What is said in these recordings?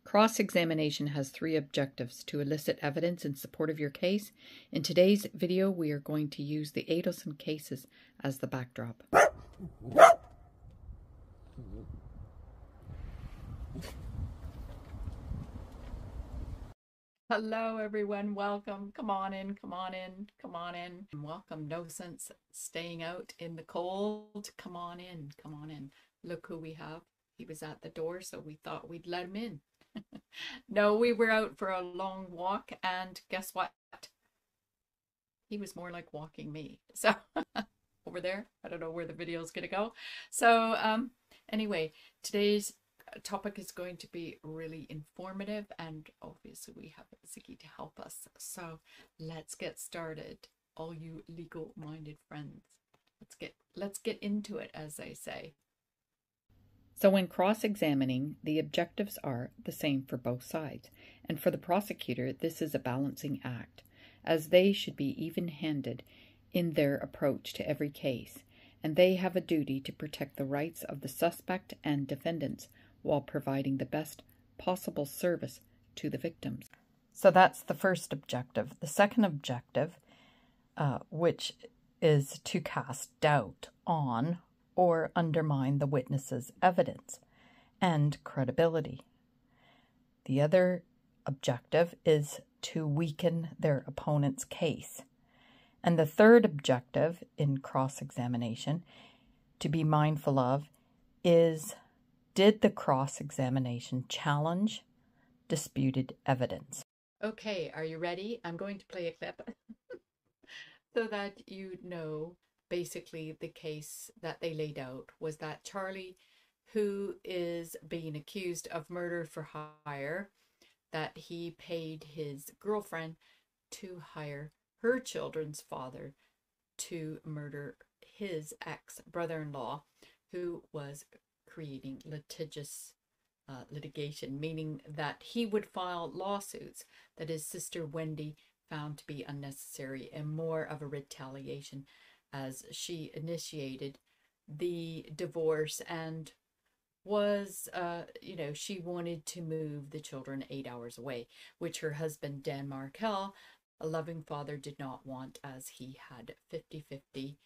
Cross-examination has three objectives: to elicit evidence in support of your case. In today's video, we are going to use the Adelson cases as the backdrop. Hello everyone, welcome. Come on in, come on in, come on in. Welcome, no sense staying out in the cold. Come on in, come on in. Look who we have. He was at the door, so we thought we'd let him in. No, we were out for a long walk, and guess what? He was more like walking me. So over there, I don't know where the video is going to go. So anyway, today's topic is going to be really informative, and obviously we have Ziggy to help us. So let's get started, all you legal-minded friends. Let's get into it, as they say. So when cross-examining, the objectives are the same for both sides, and for the prosecutor, this is a balancing act, as they should be even-handed in their approach to every case, and they have a duty to protect the rights of the suspect and defendants while providing the best possible service to the victims. So that's the first objective. The second objective, which is to cast doubt on or undermine the witness's evidence and credibility. The other objective is to weaken their opponent's case. And the third objective in cross-examination to be mindful of is, did the cross-examination challenge disputed evidence? Okay, are you ready? I'm going to play a clip so that you know basically the case that they laid out was that Charlie, who is being accused of murder for hire, that he paid his girlfriend to hire her children's father to murder his ex-brother-in-law, who was creating litigious litigation, meaning that he would file lawsuits that his sister Wendi found to be unnecessary and more of a retaliation, as she initiated the divorce and was, she wanted to move the children 8 hours away, which her husband, Dan Markel, a loving father, did not want, as he had 50-50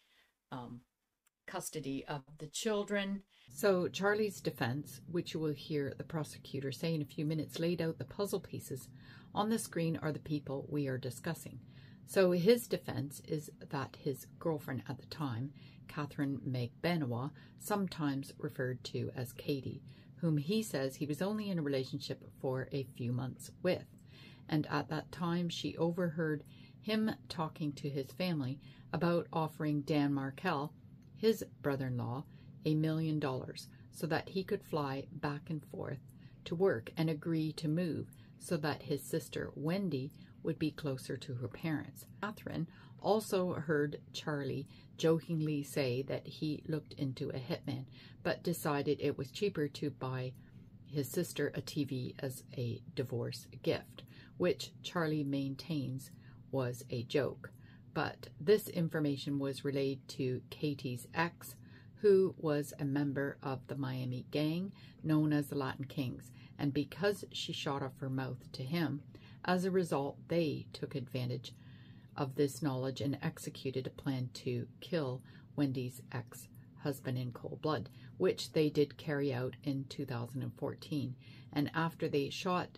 custody of the children. So Charlie's defense, which you will hear the prosecutor say in a few minutes, laid out the puzzle pieces. On the screen are the people we are discussing. So his defense is that his girlfriend at the time, Catherine Meg Benoit, sometimes referred to as Katie, whom he says he was only in a relationship for a few months with. And at that time, she overheard him talking to his family about offering Dan Markel, his brother-in-law, $1 million so that he could fly back and forth to work and agree to move so that his sister Wendi would be closer to her parents. Catherine also heard Charlie jokingly say that he looked into a hitman, but decided it was cheaper to buy his sister a TV as a divorce gift, which Charlie maintains was a joke. But this information was relayed to Katie's ex, who was a member of the Miami gang known as the Latin Kings, and because she shot off her mouth to him, as a result, they took advantage of this knowledge and executed a plan to kill Wendi's ex-husband in cold blood, which they did carry out in 2014. And after they shot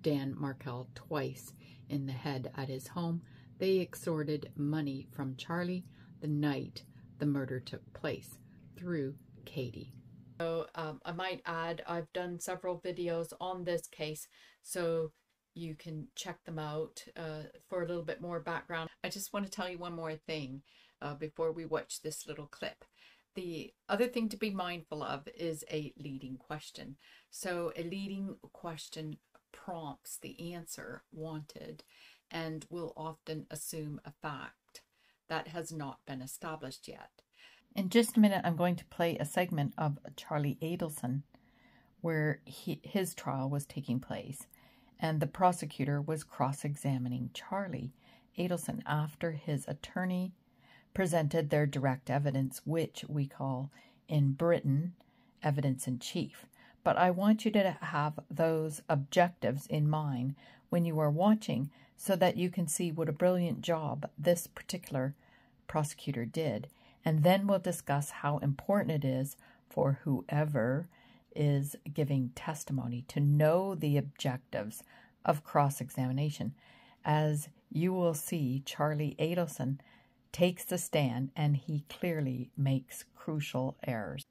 Dan Markel twice in the head at his home, they extorted money from Charlie the night the murder took place through Katie. So I might add, I've done several videos on this case, so you can check them out for a little bit more background. I just want to tell you one more thing before we watch this little clip. The other thing to be mindful of is a leading question. So a leading question prompts the answer wanted and will often assume a fact that has not been established yet. In just a minute, I'm going to play a segment of Charlie Adelson where his trial was taking place, and the prosecutor was cross-examining Charlie Adelson after his attorney presented their direct evidence, which we call in Britain evidence in chief. but I want you to have those objectives in mind when you are watching so that you can see what a brilliant job this particular prosecutor did. And then we'll discuss how important it is for whoever is giving testimony to know the objectives of cross-examination. As you will see, Charlie Adelson takes the stand and he clearly makes crucial errors.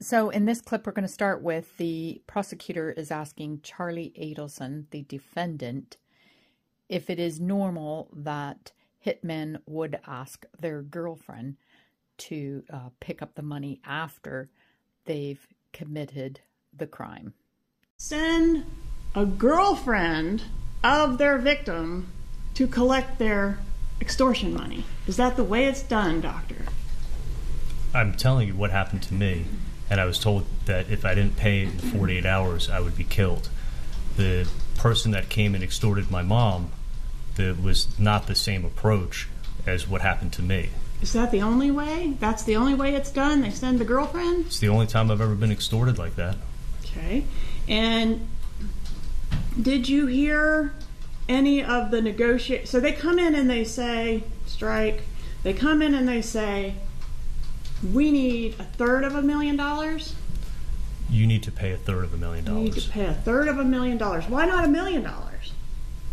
So in this clip, we're going to start with the prosecutor is asking Charlie Adelson, the defendant, if it is normal that hitmen would ask their girlfriend to pick up the money after they've committed the crime. Send a girlfriend of their victim to collect their extortion money. Is that the way it's done, doctor? I'm telling you what happened to me, and I was told that if I didn't pay in 48 hours, I would be killed. The person that came and extorted my mom, that was not the same approach as what happened to me. Is that the only way? That's the only way it's done? They send the girlfriend? It's the only time I've ever been extorted like that. Okay. And did you hear any of the negotiate? So they come in and they say, strike. They come in and they say, we need $333,000. You need to pay $333,000. You need to pay $333,000. Why not $1 million?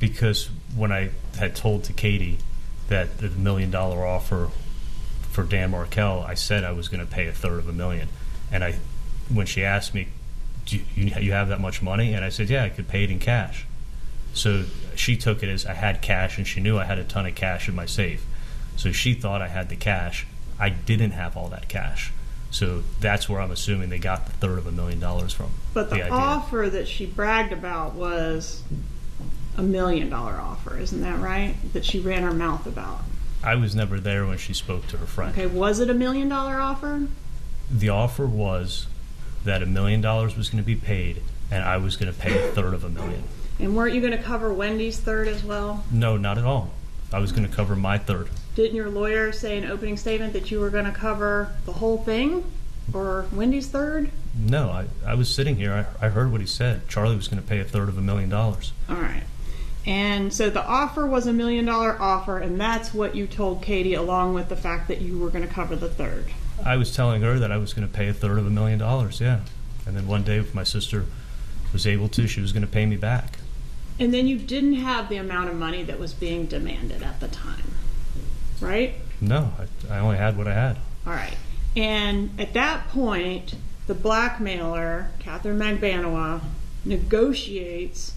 Because when I had told to Katie that the $1 million offer for Dan Markel, I said I was going to pay $333,000. And when she asked me, do you have that much money? And I said, yeah, I could pay it in cash. So she took it as I had cash, and she knew I had a ton of cash in my safe. So she thought I had the cash. I didn't have all that cash. So that's where I'm assuming they got the $333,000 from. But the offer that she bragged about was $1 million offer, isn't that right? That she ran her mouth about. I was never there when she spoke to her friend. Okay, was it $1 million offer? The offer was that $1 million was going to be paid, and I was going to pay $333,000. And weren't you going to cover Wendy's third as well? No, not at all. I was going to cover my third. Didn't your lawyer say in opening statement that you were going to cover the whole thing? Or Wendy's third? No, I was sitting here. I heard what he said. Charlie was going to pay $333,000. All right. And so the offer was $1 million offer, and that's what you told Katie, along with the fact that you were going to cover the third. I was telling her that I was going to pay $333,000, yeah. And then one day, if my sister was able to, she was going to pay me back. And then you didn't have the amount of money that was being demanded at the time, right? No, I only had what I had. All right. And at that point, the blackmailer, Catherine Magbanowa, negotiates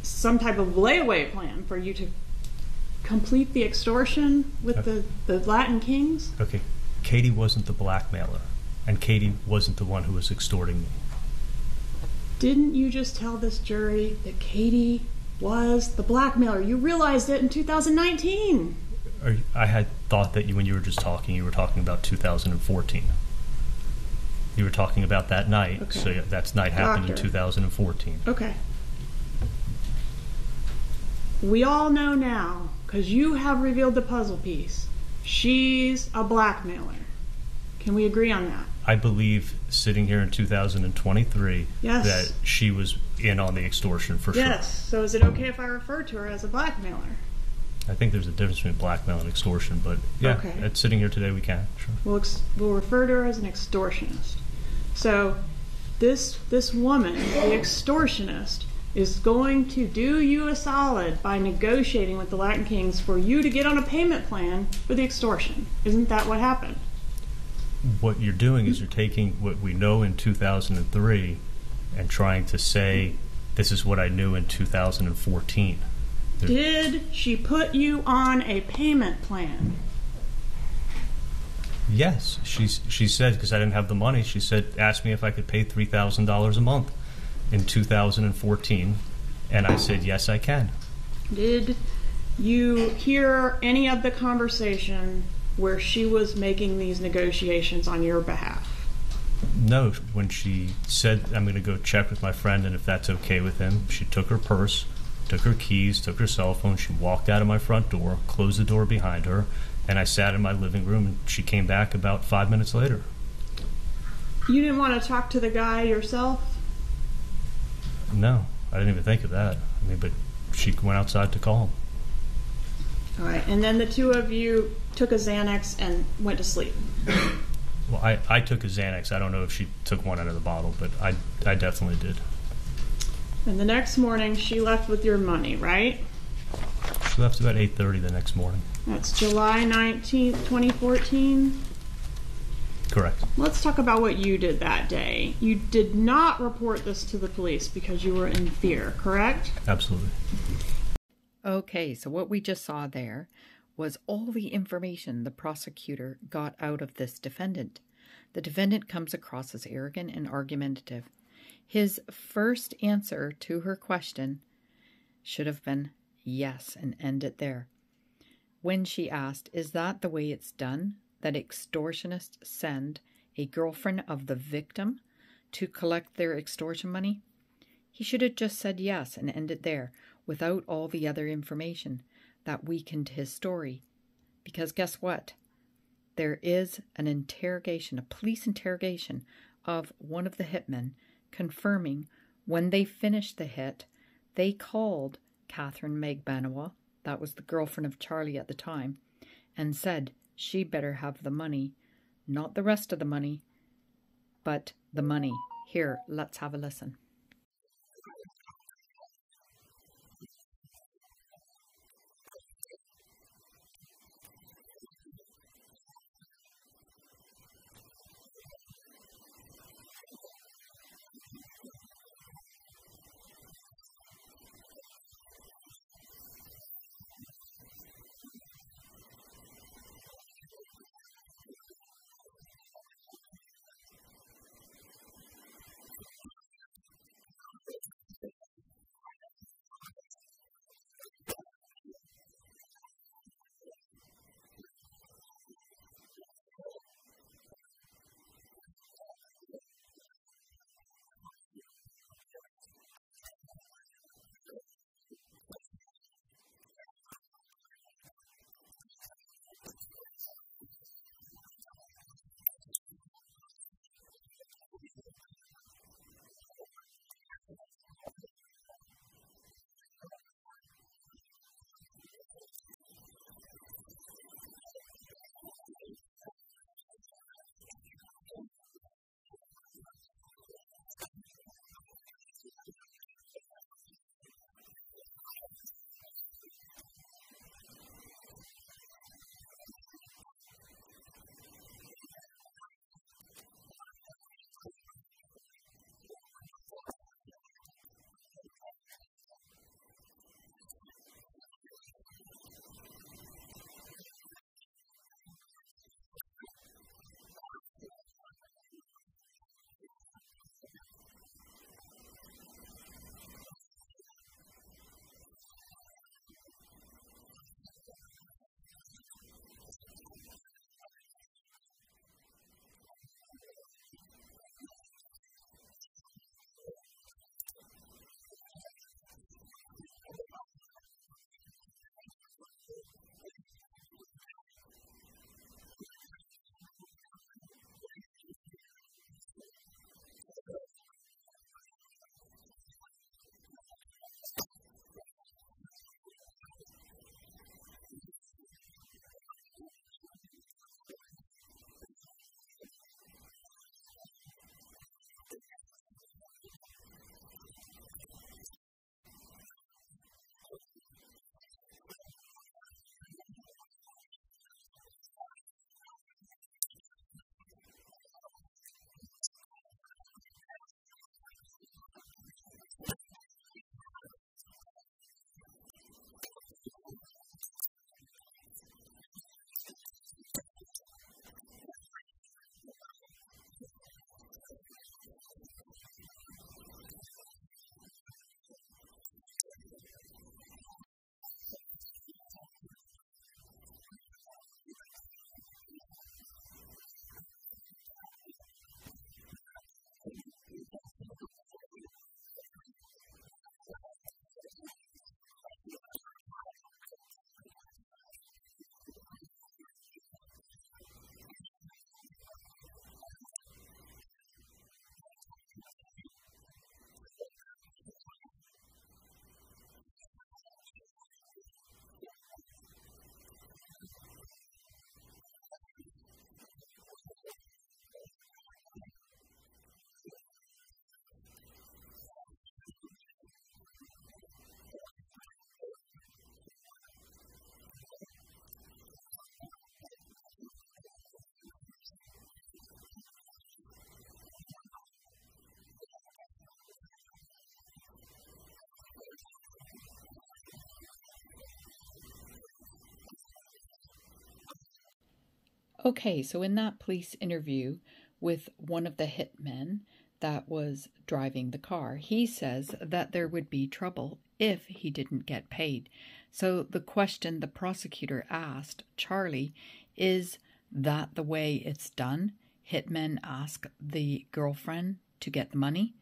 some type of layaway plan for you to complete the extortion with the Latin Kings? Okay, Katie wasn't the blackmailer, and Katie wasn't the one who was extorting me. Didn't you just tell this jury that Katie was the blackmailer? You realized it in 2019. I had thought that when you were just talking, you were talking about 2014. You were talking about that night, okay. So that night happened in 2014. Okay. We all know now, because you have revealed the puzzle piece, she's a blackmailer. Can we agree on that? I believe, sitting here in 2023, yes, that she was in on the extortion for sure. Yes. So is it okay if I refer to her as a blackmailer? I think there's a difference between blackmail and extortion, but yeah, okay. Sitting here today, we can. Sure. We'll refer to her as an extortionist. So this woman, the extortionist, is going to do you a solid by negotiating with the Latin Kings for you to get on a payment plan for the extortion. Isn't that what happened? What you're doing is you're taking what we know in 2003 and trying to say, this is what I knew in 2014. Did she put you on a payment plan? Yes, she said, because I didn't have the money, she said, asked me if I could pay $3,000 a month in 2014, and I said, yes, I can. Did you hear any of the conversation where she was making these negotiations on your behalf? No, when she said, I'm going to go check with my friend and if that's okay with him, she took her purse, took her keys, took her cell phone, she walked out of my front door, closed the door behind her, and I sat in my living room, and she came back about 5 minutes later. You didn't want to talk to the guy yourself? No, I didn't even think of that. I mean, but she went outside to call him. All right, and then the two of you took a Xanax and went to sleep. Well, I took a Xanax. I don't know if she took one out of the bottle, but I definitely did. And the next morning, she left with your money, right? She left about 8:30 the next morning. That's July 19th, 2014. Correct. Let's talk about what you did that day. You did not report this to the police because you were in fear, correct? Absolutely. Okay, so what we just saw there was all the information the prosecutor got out of this defendant. The defendant comes across as arrogant and argumentative. His first answer to her question should have been yes and end it there. When she asked, "Is that the way it's done, that extortionists send a girlfriend of the victim to collect their extortion money?" He should have just said yes and ended there without all the other information that weakened his story. Because guess what? There is an interrogation, a police interrogation of one of the hitmen confirming when they finished the hit, they called Catherine Meg Benoit, that was the girlfriend of Charlie at the time, and said she better have the money, not the rest of the money, but the money. Here, let's have a listen. Okay, so in that police interview with one of the hitmen that was driving the car, he says that there would be trouble if he didn't get paid. So the question the prosecutor asked Charlie, is that the way it's done? Hitmen ask the girlfriend to get the money?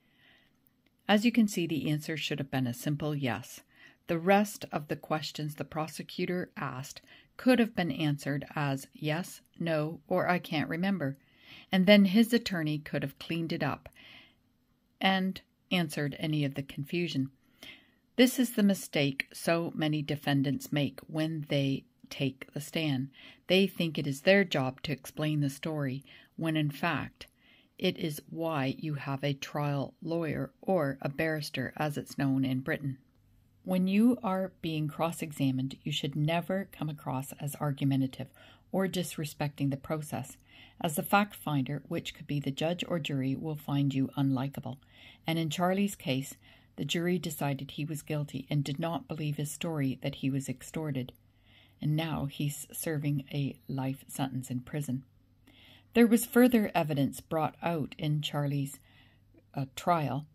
As you can see, the answer should have been a simple yes. The rest of the questions the prosecutor asked could have been answered as yes, no, or I can't remember. And then his attorney could have cleaned it up and answered any of the confusion. This is the mistake so many defendants make when they take the stand. They think it is their job to explain the story, when in fact, it is why you have a trial lawyer, or a barrister as it's known in Britain. When you are being cross-examined, you should never come across as argumentative or disrespecting the process, as the fact finder, which could be the judge or jury, will find you unlikable. And in Charlie's case, the jury decided he was guilty and did not believe his story that he was extorted. And now he's serving a life sentence in prison. There was further evidence brought out in Charlie's trial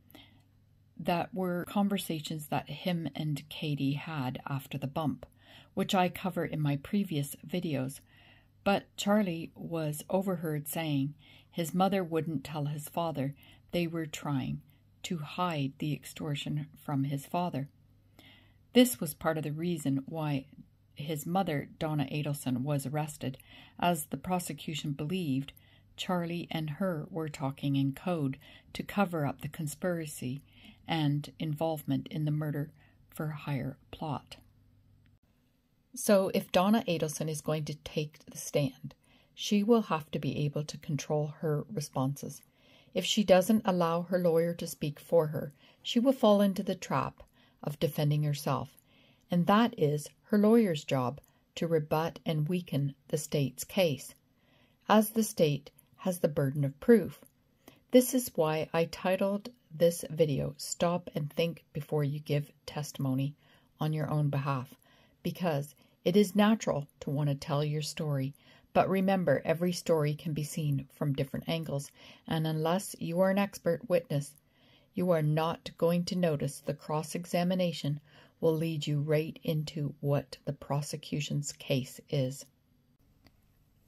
that were conversations that him and Katie had after the bump, which I cover in my previous videos. But Charlie was overheard saying his mother wouldn't tell his father they were trying to hide the extortion from his father. This was part of the reason why his mother, Donna Adelson, was arrested, as the prosecution believed Charlie and her were talking in code to cover up the conspiracy and involvement in the murder for hire plot. So if Donna Adelson is going to take the stand, she will have to be able to control her responses. If she doesn't allow her lawyer to speak for her, she will fall into the trap of defending herself, and that is her lawyer's job, to rebut and weaken the state's case, as the state has the burden of proof. This is why I titled this video, Stop and Think Before You Give Testimony on Your Own Behalf, because it is natural to want to tell your story, but remember, every story can be seen from different angles, and unless you are an expert witness, you are not going to notice the cross-examination will lead you right into what the prosecution's case is.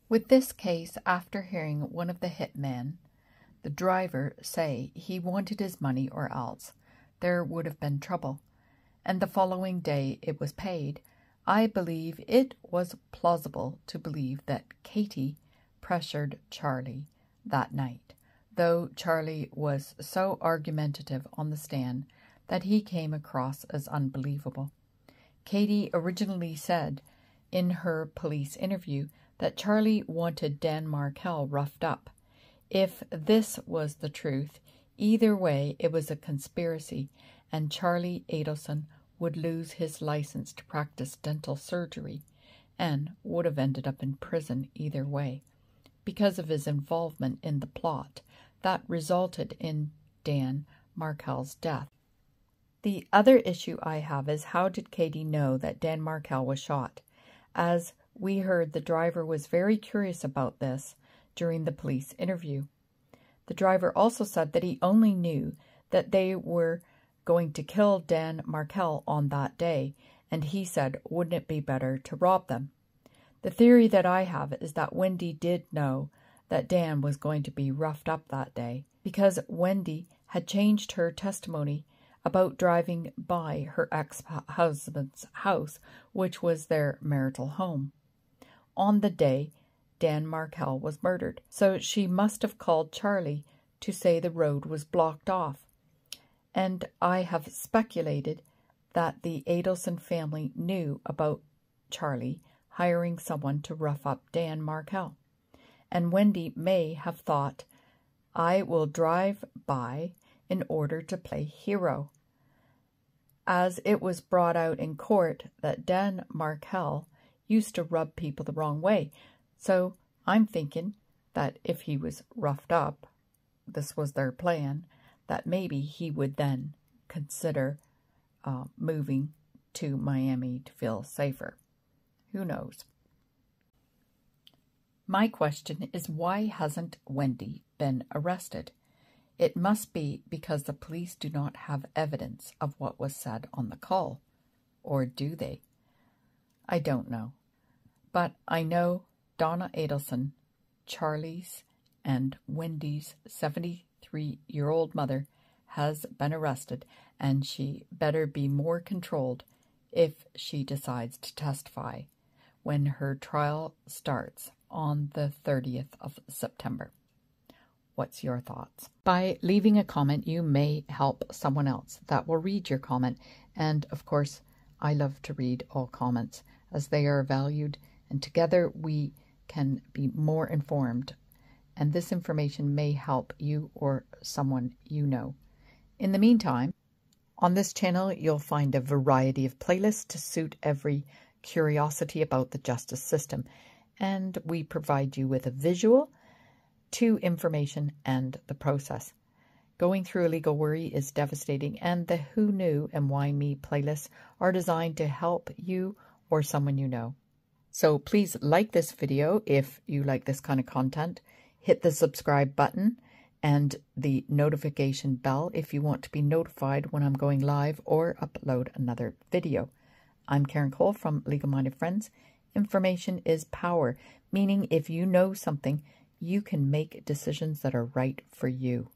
With this case, after hearing one of the hitmen, the driver, say he wanted his money or else there would have been trouble, and the following day it was paid, I believe it was plausible to believe that Katie pressured Charlie that night, though Charlie was so argumentative on the stand that he came across as unbelievable. Katie originally said in her police interview that Charlie wanted Dan Markel roughed up. If this was the truth, either way it was a conspiracy, and Charlie Adelson would lose his license to practice dental surgery and would have ended up in prison either way because of his involvement in the plot that resulted in Dan Markel's death. The other issue I have is, how did Katie know that Dan Markel was shot? As we heard, the driver was very curious about this during the police interview. The driver also said that he only knew that they were going to kill Dan Markel on that day, and he said, wouldn't it be better to rob them? The theory that I have is that Wendi did know that Dan was going to be roughed up that day, because Wendi had changed her testimony about driving by her ex-husband's house, which was their marital home, on the day Dan Markel was murdered. So she must have called Charlie to say the road was blocked off. And I have speculated that the Adelson family knew about Charlie hiring someone to rough up Dan Markel. And Wendi may have thought, I will drive by in order to play hero. As it was brought out in court that Dan Markel used to rub people the wrong way. So I'm thinking that if he was roughed up, this was their plan, that maybe he would then consider moving to Miami to feel safer. Who knows? My question is, why hasn't Wendi been arrested? It must be because the police do not have evidence of what was said on the call. Or do they? I don't know. But I know Donna Adelson, Charlie's and Wendi's 73-year-old mother, has been arrested, and she better be more controlled if she decides to testify when her trial starts on the 30th of September. What's your thoughts? By leaving a comment, you may help someone else that will read your comment. And of course, I love to read all comments as they are valued, and together we can be more informed. And this information may help you or someone you know. In the meantime, on this channel, you'll find a variety of playlists to suit every curiosity about the justice system. And we provide you with a visual to information and the process. Going through a legal worry is devastating, and the Who Knew and Why Me playlists are designed to help you or someone you know. So please like this video if you like this kind of content. Hit the subscribe button and the notification bell if you want to be notified when I'm going live or upload another video. I'm Karen Cole from Legal Minded Friends. Information is power, meaning if you know something, you can make decisions that are right for you.